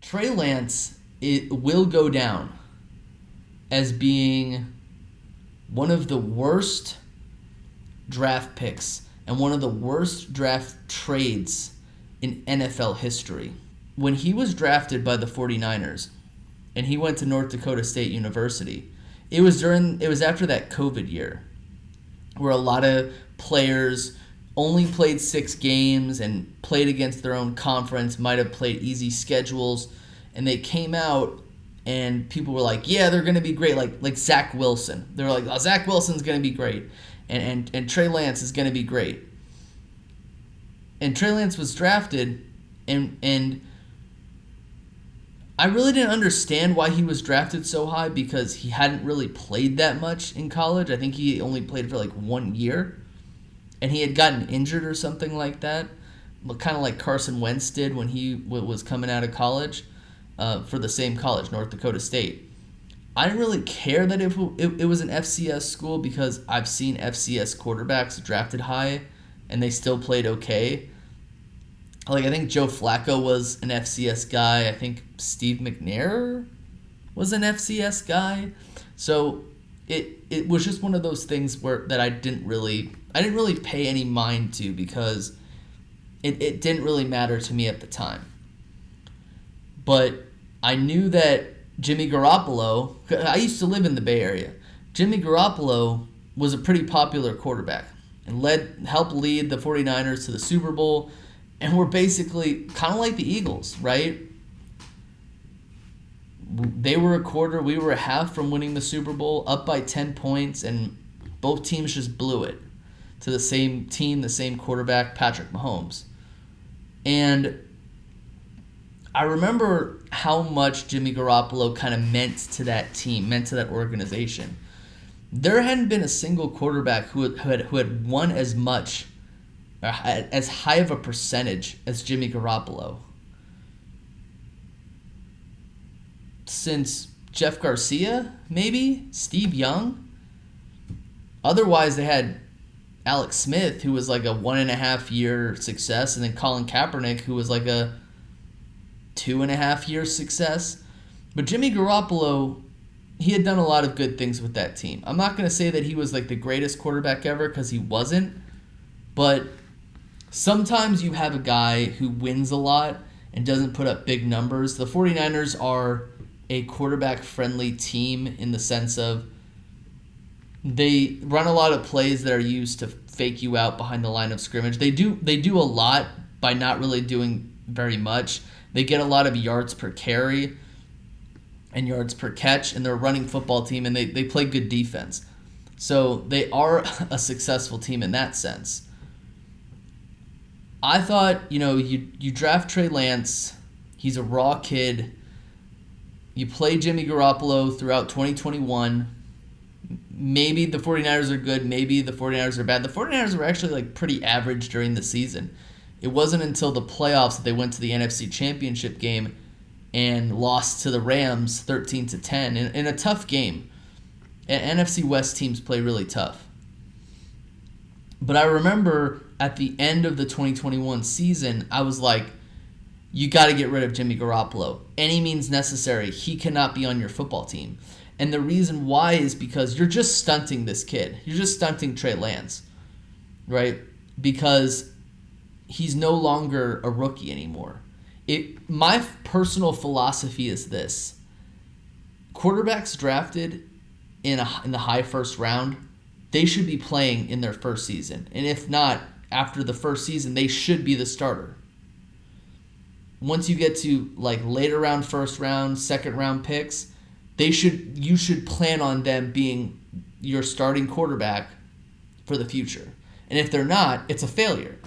Trey Lance, it will go down as being one of the worst draft picks and one of the worst draft trades in NFL history. When he was drafted by the 49ers and he went to North Dakota State University, it was after that COVID year where a lot of players only played 6 games and played against their own conference, might have played easy schedules, and they came out and people were like, yeah, they're going to be great, like Zach Wilson. They were like, oh, Zach Wilson's going to be great, and Trey Lance is going to be great. And Trey Lance was drafted, and I really didn't understand why he was drafted so high because he hadn't really played that much in college. I think he only played for like 1 year, and he had gotten injured or something like that, kind of like Carson Wentz did when he was coming out of college for the same college, North Dakota State. I didn't really care that it was an FCS school because I've seen FCS quarterbacks drafted high and they still played okay. Like, I think Joe Flacco was an FCS guy. I think Steve McNair was an FCS guy. So it was just one of those things that I didn't really pay any mind to because it didn't really matter to me at the time. But I knew that Jimmy Garoppolo, I used to live in the Bay Area. Jimmy Garoppolo was a pretty popular quarterback and helped lead the 49ers to the Super Bowl. And we're basically kind of like the Eagles, right? They were a quarter, we were a half from winning the Super Bowl, up by 10 points, and both teams just blew it to the same team, the same quarterback, Patrick Mahomes. And I remember how much Jimmy Garoppolo kind of meant to that team, meant to that organization. There hadn't been a single quarterback who had won as much, as high of a percentage as Jimmy Garoppolo since Jeff Garcia, maybe Steve Young. Otherwise, they had Alex Smith, who was like a 1.5 year success, and then Colin Kaepernick, who was like a 2.5 year success. But Jimmy Garoppolo, he had done a lot of good things with that team. I'm not going to say that he was like the greatest quarterback ever because he wasn't, but sometimes you have a guy who wins a lot and doesn't put up big numbers. The 49ers are a quarterback-friendly team in the sense of they run a lot of plays that are used to fake you out behind the line of scrimmage. They do a lot by not really doing very much. They get a lot of yards per carry and yards per catch, and they're a running football team, and they play good defense. So they are a successful team in that sense. I thought, you draft Trey Lance. He's a raw kid. You play Jimmy Garoppolo throughout 2021. Maybe the 49ers are good. Maybe the 49ers are bad. The 49ers were actually like pretty average during the season. It wasn't until the playoffs that they went to the NFC Championship game and lost to the Rams 13-10 in a tough game. And NFC West teams play really tough. But I remember at the end of the 2021 season, I was like, you got to get rid of Jimmy Garoppolo. Any means necessary. He cannot be on your football team. And the reason why is because you're just stunting this kid. You're just stunting Trey Lance, right? Because he's no longer a rookie anymore. My personal philosophy is this. Quarterbacks drafted in the high first round, they should be playing in their first season. And if not, after the first season, they should be the starter. Once you get to like later round, first round, second round picks, you should plan on them being your starting quarterback for the future. And if they're not, it's a failure.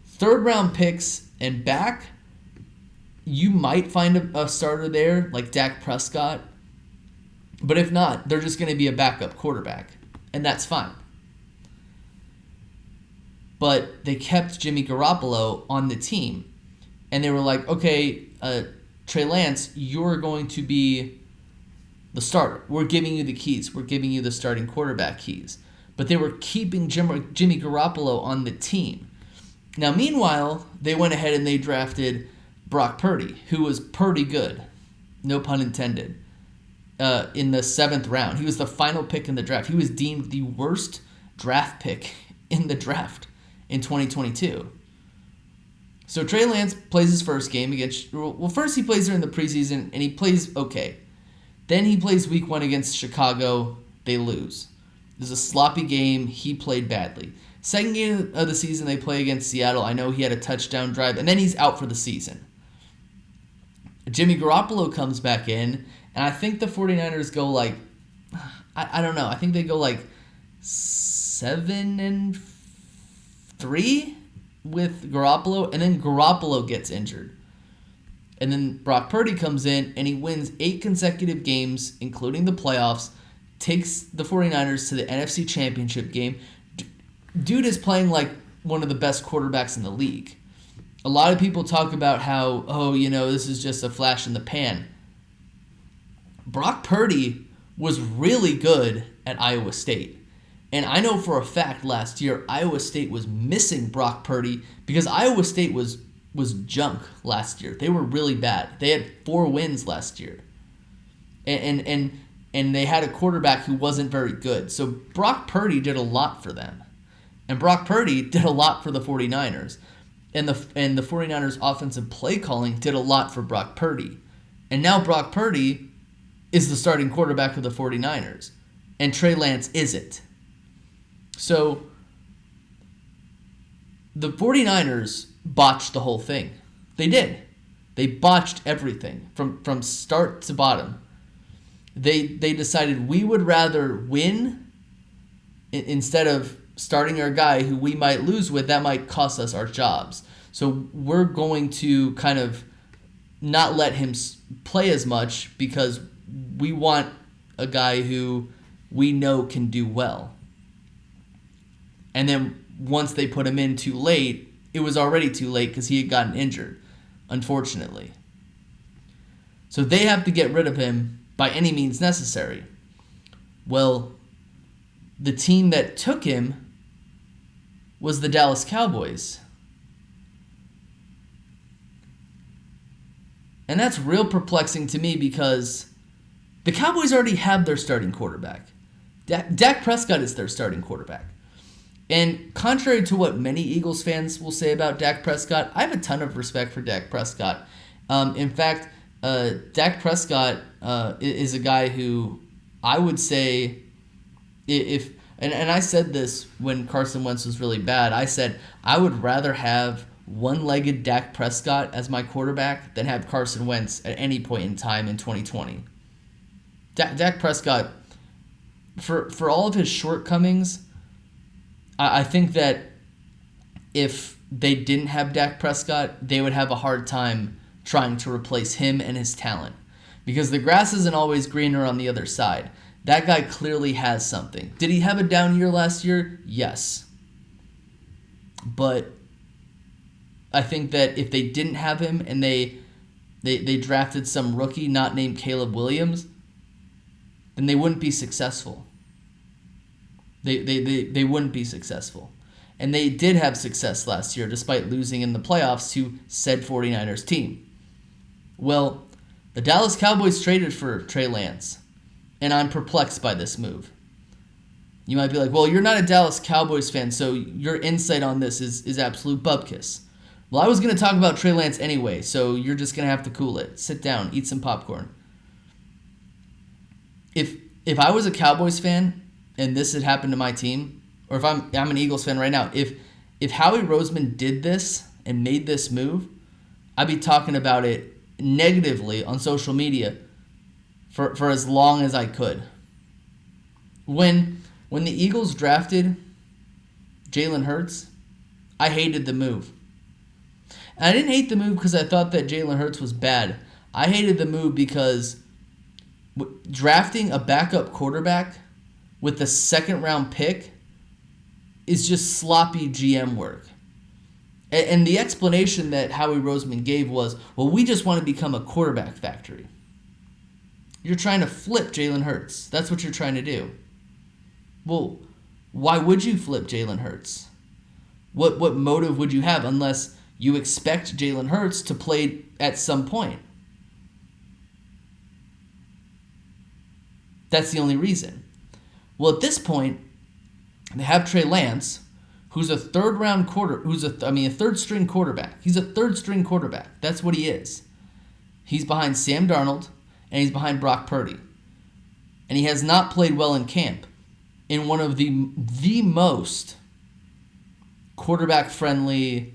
Third round picks and back, you might find a starter there like Dak Prescott. But if not, they're just going to be a backup quarterback. And that's fine. But they kept Jimmy Garoppolo on the team. And they were like, okay, Trey Lance, you're going to be the starter. We're giving you the keys. We're giving you the starting quarterback keys. But they were keeping Jimmy Garoppolo on the team. Now, meanwhile, they went ahead and they drafted Brock Purdy, who was pretty good. no pun intended, in the 7th round. He was the final pick in the draft. He was deemed the worst draft pick in the draft in 2022. So Trey Lance plays his first game against... Well, first he plays during the preseason, and he plays okay. Then he plays week 1 against Chicago. They lose. It was a sloppy game. He played badly. Second game of the season, they play against Seattle. I know he had a touchdown drive, and then he's out for the season. Jimmy Garoppolo comes back in, and I think the 49ers go like... I don't know. I think they go like 7-3 with Garoppolo, and then Garoppolo gets injured. And then Brock Purdy comes in, and he wins 8 consecutive games, including the playoffs, takes the 49ers to the NFC Championship game. Dude is playing like one of the best quarterbacks in the league. A lot of people talk about how, this is just a flash in the pan. Brock Purdy was really good at Iowa State. And I know for a fact last year, Iowa State was missing Brock Purdy because Iowa State was junk last year. They were really bad. They had 4 wins last year. And they had a quarterback who wasn't very good. So Brock Purdy did a lot for them. And Brock Purdy did a lot for the 49ers. And the 49ers offensive play calling did a lot for Brock Purdy. And now Brock Purdy is the starting quarterback of the 49ers. And Trey Lance isn't. So the 49ers botched the whole thing. They did. They botched everything from start to bottom. They decided we would rather win instead of starting our guy who we might lose with. That might cost us our jobs. So we're going to kind of not let him play as much because we want a guy who we know can do well. And then once they put him in too late, it was already too late because he had gotten injured, unfortunately. So they have to get rid of him by any means necessary. Well, the team that took him was the Dallas Cowboys. And that's real perplexing to me because the Cowboys already have their starting quarterback. Dak Prescott is their starting quarterback. And contrary to what many Eagles fans will say about Dak Prescott, I have a ton of respect for Dak Prescott. In fact, Dak Prescott is a guy who I would say and I said this when Carson Wentz was really bad. I said I would rather have one-legged Dak Prescott as my quarterback than have Carson Wentz at any point in time in 2020. Dak Prescott, for all of his shortcomings, I think that if they didn't have Dak Prescott, they would have a hard time trying to replace him and his talent. Because the grass isn't always greener on the other side. That guy clearly has something. Did he have a down year last year? Yes. But I think that if they didn't have him and they drafted some rookie not named Caleb Williams, then they wouldn't be successful. They wouldn't be successful. And they did have success last year despite losing in the playoffs to said 49ers team. Well, the Dallas Cowboys traded for Trey Lance, and I'm perplexed by this move. You might be like, well, you're not a Dallas Cowboys fan, so your insight on this is absolute bupkis. Well, I was going to talk about Trey Lance anyway, so you're just going to have to cool it. Sit down, eat some popcorn. If I was a Cowboys fan and this had happened to my team, or if I'm an Eagles fan right now, if Howie Roseman did this and made this move, I'd be talking about it negatively on social media for as long as I could. When the Eagles drafted Jalen Hurts, I hated the move. And I didn't hate the move because I thought that Jalen Hurts was bad. I hated the move because drafting a backup quarterback with the second-round pick is just sloppy GM work. And the explanation that Howie Roseman gave was, well, we just want to become a quarterback factory. You're trying to flip Jalen Hurts. That's what you're trying to do. Well, why would you flip Jalen Hurts? What motive would you have unless you expect Jalen Hurts to play at some point? That's the only reason. Well, at this point, they have Trey Lance, who's a third string quarterback. He's a third string quarterback. That's what he is. He's behind Sam Darnold, and he's behind Brock Purdy. And he has not played well in camp in one of the most quarterback-friendly,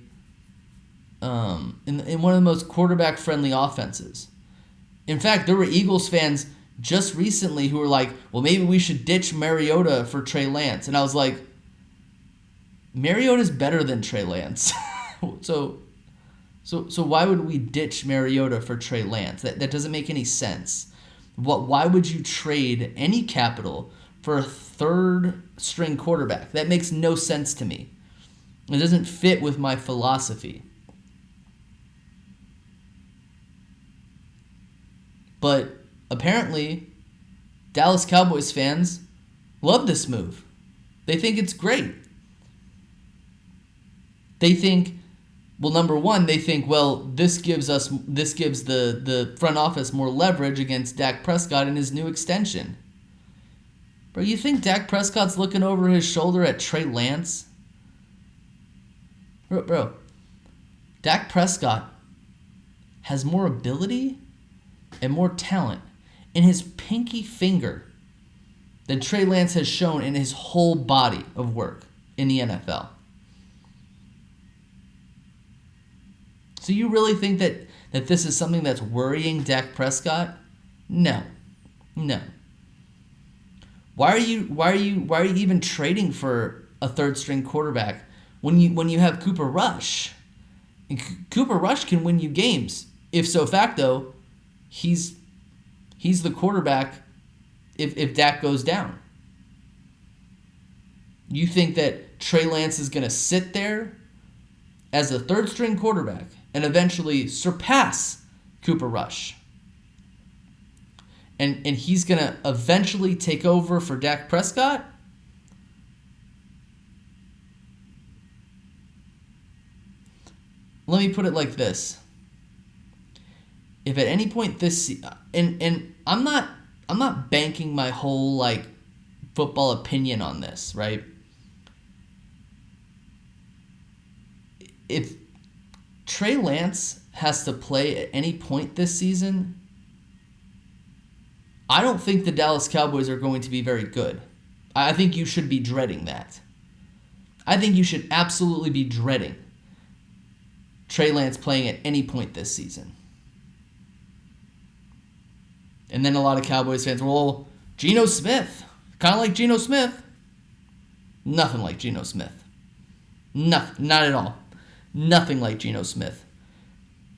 in one of the most quarterback-friendly offenses. In fact, there were Eagles fans just recently who were like, well, maybe we should ditch Mariota for Trey Lance. And I was like, Mariota's better than Trey Lance. So why would we ditch Mariota for Trey Lance? That doesn't make any sense. Why would you trade any capital for a third-string quarterback? That makes no sense to me. It doesn't fit with my philosophy. But apparently, Dallas Cowboys fans love this move. They think it's great. They think, well, number one, they think, well, this gives the front office more leverage against Dak Prescott and his new extension. Bro, you think Dak Prescott's looking over his shoulder at Trey Lance? Bro, Dak Prescott has more ability and more talent in his pinky finger than Trey Lance has shown in his whole body of work in the NFL. So you really think that this is something that's worrying Dak Prescott? No. Why are you even trading for a third string quarterback when you have Cooper Rush? And Cooper Rush can win you games. If so facto, he's the quarterback if Dak goes down. You think that Trey Lance is going to sit there as a third string quarterback and eventually surpass Cooper Rush? And he's going to eventually take over for Dak Prescott? Let me put it like this. If at any point this and I'm not banking my whole football opinion on this, right? If Trey Lance has to play at any point this season, I don't think the Dallas Cowboys are going to be very good. I think you should be dreading that. I think you should absolutely be dreading Trey Lance playing at any point this season. And then a lot of Cowboys fans, well, Geno Smith, kind of like Geno Smith. Nothing like Geno Smith. Not at all. Nothing like Geno Smith.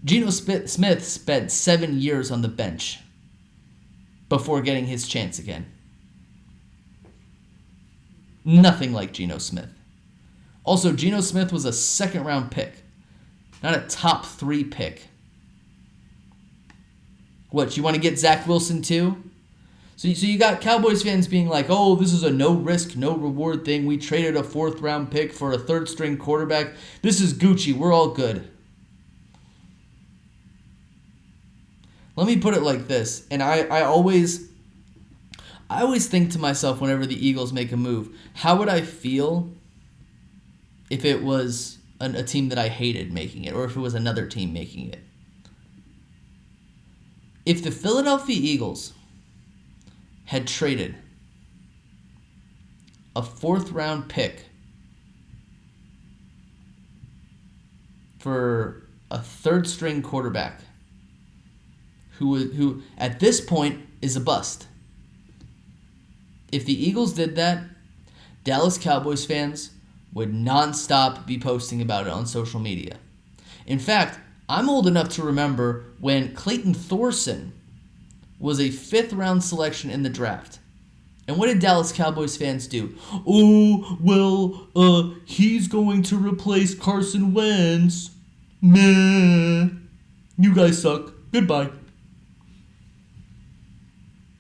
Geno Smith spent 7 years on the bench before getting his chance again. Nothing like Geno Smith. Also, Geno Smith was a second-round pick, not a top 3 pick. What, you want to get Zach Wilson too? So you got Cowboys fans being like, oh, this is a no-risk, no-reward thing. We traded a 4th-round pick for a third-string quarterback. This is Gucci. We're all good. Let me put it like this, and I always think to myself whenever the Eagles make a move, how would I feel if it was a team that I hated making it, or if it was another team making it? If the Philadelphia Eagles had traded a 4th-round pick for a third-string quarterback who at this point is a bust. If the Eagles did that, Dallas Cowboys fans would nonstop be posting about it on social media. In fact, I'm old enough to remember when Clayton Thorson was a 5th-round selection in the draft. And what did Dallas Cowboys fans do? Oh, well, he's going to replace Carson Wentz. Meh. You guys suck. Goodbye.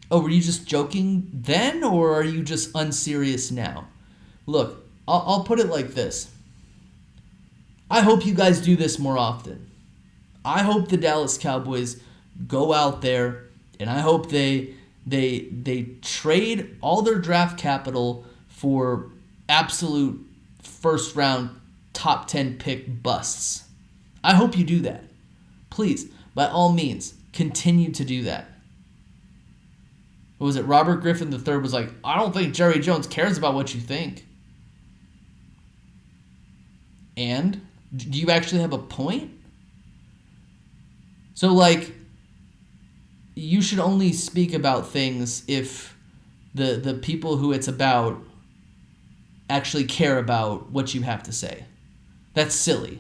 Oh, were you just joking then, or are you just unserious now? Look, I'll put it like this. I hope you guys do this more often. I hope the Dallas Cowboys go out there, and I hope they They trade all their draft capital for absolute first round top 10 pick busts. I hope you do that. Please, by all means, continue to do that. What was it? Robert Griffin III was like, I don't think Jerry Jones cares about what you think. And do you actually have a point? So, like, you should only speak about things if the people who it's about actually care about what you have to say. That's silly.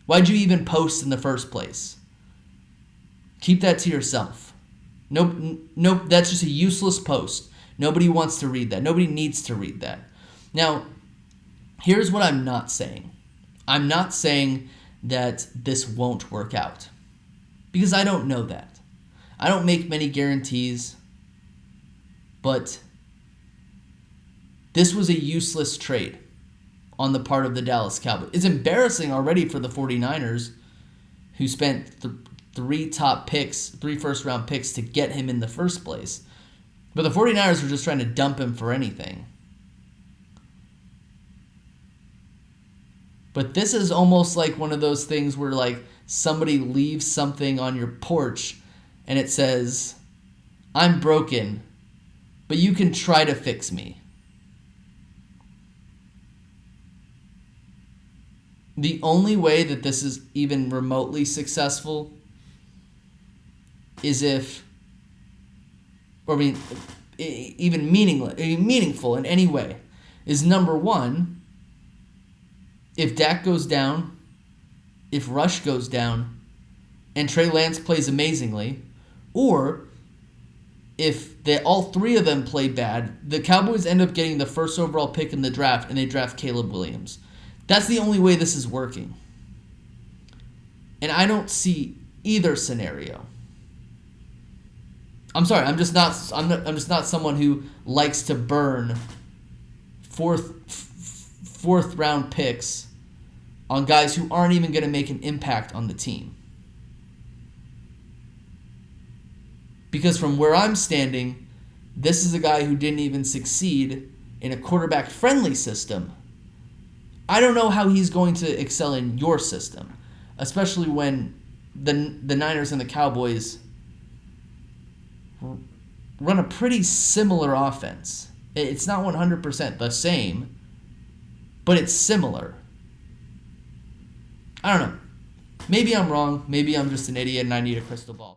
Why'd you even post in the first place? Keep that to yourself. Nope, that's just a useless post. Nobody wants to read that. Nobody needs to read that. Now, here's what I'm not saying. I'm not saying that this won't work out, because I don't know that. I don't make many guarantees, but this was a useless trade on the part of the Dallas Cowboys. It's embarrassing already for the 49ers, who spent three first-round picks to get him in the first place. But the 49ers were just trying to dump him for anything. But this is almost like one of those things where, like, somebody leaves something on your porch and it says, I'm broken, but you can try to fix me. The only way that this is even remotely successful is if, even meaningful in any way, is number one, if Dak goes down, if Rush goes down, and Trey Lance plays amazingly, or if all three of them play bad, the Cowboys end up getting the first overall pick in the draft and they draft Caleb Williams. That's the only way this is working. And I don't see either scenario. I'm sorry, I'm just not someone who likes to burn fourth round picks on guys who aren't even going to make an impact on the team. Because from where I'm standing, this is a guy who didn't even succeed in a quarterback-friendly system. I don't know how he's going to excel in your system, especially when the Niners and the Cowboys run a pretty similar offense. It's not 100% the same, but it's similar. I don't know. Maybe I'm wrong. Maybe I'm just an idiot and I need a crystal ball.